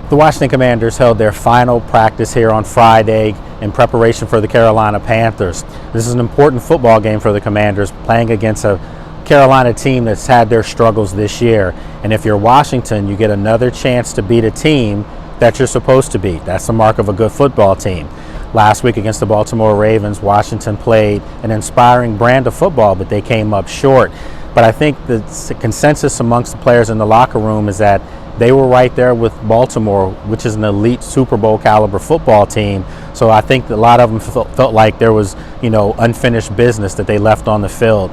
The Washington Commanders held their final practice here on Friday in preparation for the Carolina Panthers. This is an important football game for the Commanders, playing against a Carolina team that's had their struggles this year. And if you're Washington, you get another chance to beat a team that you're supposed to beat. That's the mark of a good football team. Last week against the Baltimore Ravens, Washington played an inspiring brand of football, but they came up short. But I think the consensus amongst the players in the locker room is that they were right there with Baltimore, which is an elite Super Bowl caliber football team. So I think that a lot of them felt like there was, unfinished business that they left on the field.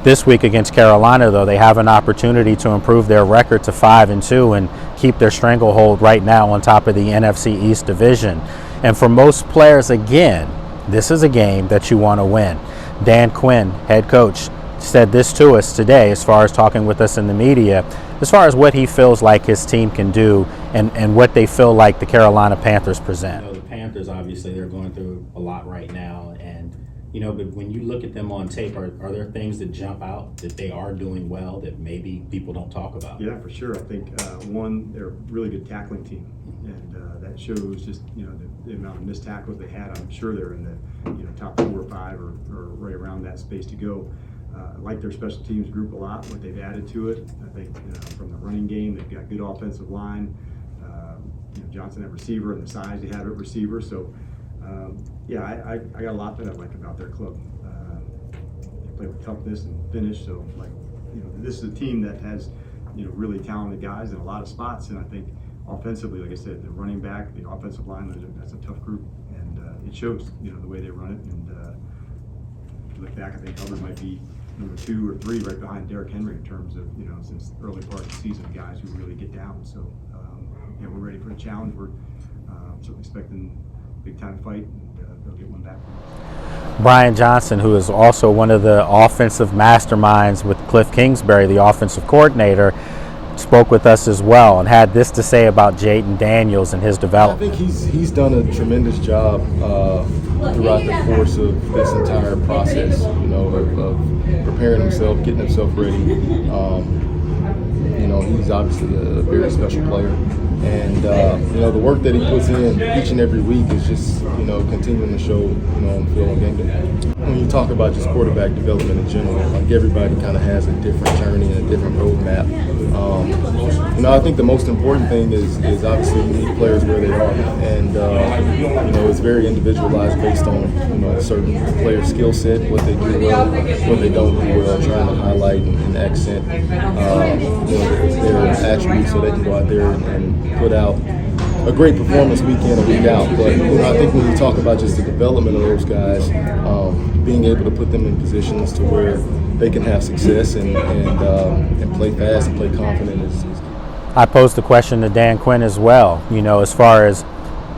This week against Carolina, though, they have an opportunity to improve their record to 5-2 and keep their stranglehold right now on top of the NFC East division. And for most players, again, this is a game that you want to win. Dan Quinn, head coach, said this to us today as far as talking with us in the media, as far as what he feels like his team can do and what they feel like the Carolina Panthers present. The Panthers, obviously, they're going through a lot right now. And, but when you look at them on tape, are there things that jump out that they are doing well that maybe people don't talk about? Yeah, for sure. I think, one, they're a really good tackling team. And that shows just, the amount of missed tackles they had. I'm sure they're in the, top 4 or 5 or right around that space to go. I like their special teams group a lot, what they've added to it. I think from the running game, they've got good offensive line. Johnson at receiver and the size they have at receiver. So, I got a lot that I like about their club. They play with toughness and finish. So, this is a team that has, really talented guys in a lot of spots. And I think offensively, like I said, the running back, the offensive line, that's a tough group. And it shows, the way they run it. And if you look back, I think Hubbard might be number 2 or 3 right behind Derrick Henry in terms of, since the early part of the season, guys who really get down. So, we're ready for a challenge. We're certainly expecting a big time fight, and they'll get one back. Brian Johnson, who is also one of the offensive masterminds with Cliff Kingsbury, the offensive coordinator, spoke with us as well and had this to say about Jayden Daniels and his development. I think he's done a tremendous job throughout the course of this entire process, of preparing himself, getting himself ready. He's obviously a very special player. And, the work that he puts in each and every week is just, continuing to show, on the field on game day. When you talk about just quarterback development in general, like everybody kind of has a different journey and a different roadmap. I think the most important thing is obviously you need players where they are. And, it's very individualized based on, a certain player skill set, what they do well, what they don't do well, trying to highlight and accent, their attributes so they can go out there and put out a great performance week in and week out. But I think when you talk about just the development of those guys, being able to put them in positions to where they can have success and play fast and play confident is I posed the question to Dan Quinn as well, as far as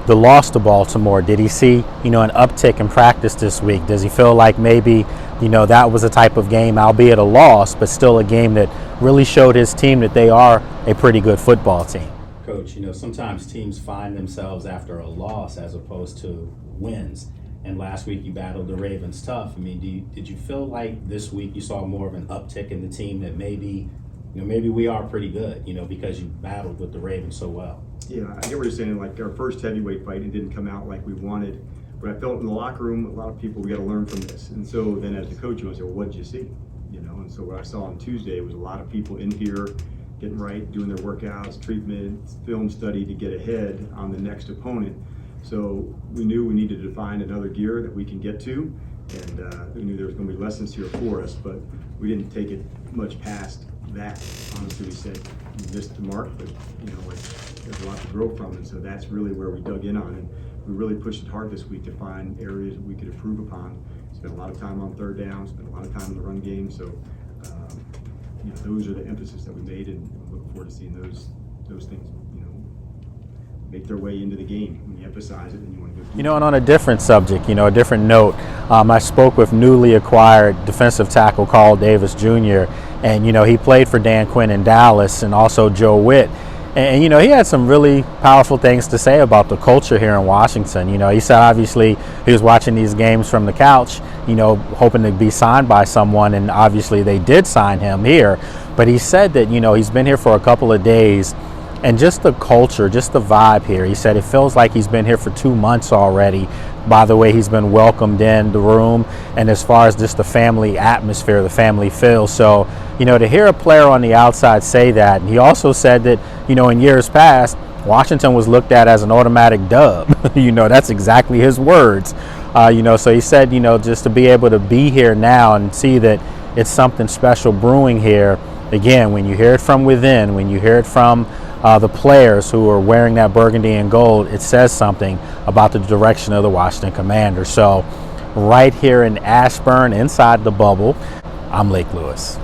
the loss to Baltimore. Did he see, an uptick in practice this week? Does he feel like maybe, that was a type of game, albeit a loss, but still a game that really showed his team that they are a pretty good football team? Coach, sometimes teams find themselves after a loss as opposed to wins. And last week you battled the Ravens tough. Did you feel like this week you saw more of an uptick in the team that maybe we are pretty good, because you battled with the Ravens so well? Yeah, I get what you're saying. Like our first heavyweight fight, it didn't come out like we wanted. But I felt in the locker room, a lot of people, we got to learn from this. And so then as the coach, you want to say, well, what did you see? And so what I saw on Tuesday was a lot of people in here getting right, doing their workouts, treatments, film study to get ahead on the next opponent. So we knew we needed to find another gear that we can get to. And we knew there was going to be lessons here for us, but we didn't take it much past that. Honestly, we said we missed the mark, but there's a lot to grow from, and so that's really where we dug in on, and we really pushed it hard this week to find areas we could improve upon. Spent a lot of time on third down, spent a lot of time in the run game, so those are the emphasis that we made, and we look forward to seeing those things make their way into the game. When you emphasize it, and you want to go. And on a different subject, a different note, I spoke with newly acquired defensive tackle Carl Davis Jr., and he played for Dan Quinn in Dallas and also Joe Witt. And he had some really powerful things to say about the culture here in Washington. He said obviously he was watching these games from the couch, hoping to be signed by someone, and obviously they did sign him here. But he said that, he's been here for a couple of days and just the culture, just the vibe here. He said it feels like he's been here for 2 months already, by the way he's been welcomed in the room, and as far as just the family atmosphere, the family feel. So, to hear a player on the outside say that, and he also said that, in years past, Washington was looked at as an automatic dub. That's exactly his words. So he said, just to be able to be here now and see that it's something special brewing here. Again, when you hear it from within, when you hear it from the players who are wearing that burgundy and gold, it says something about the direction of the Washington Commanders. So right here in Ashburn, inside the bubble, I'm Lake Lewis.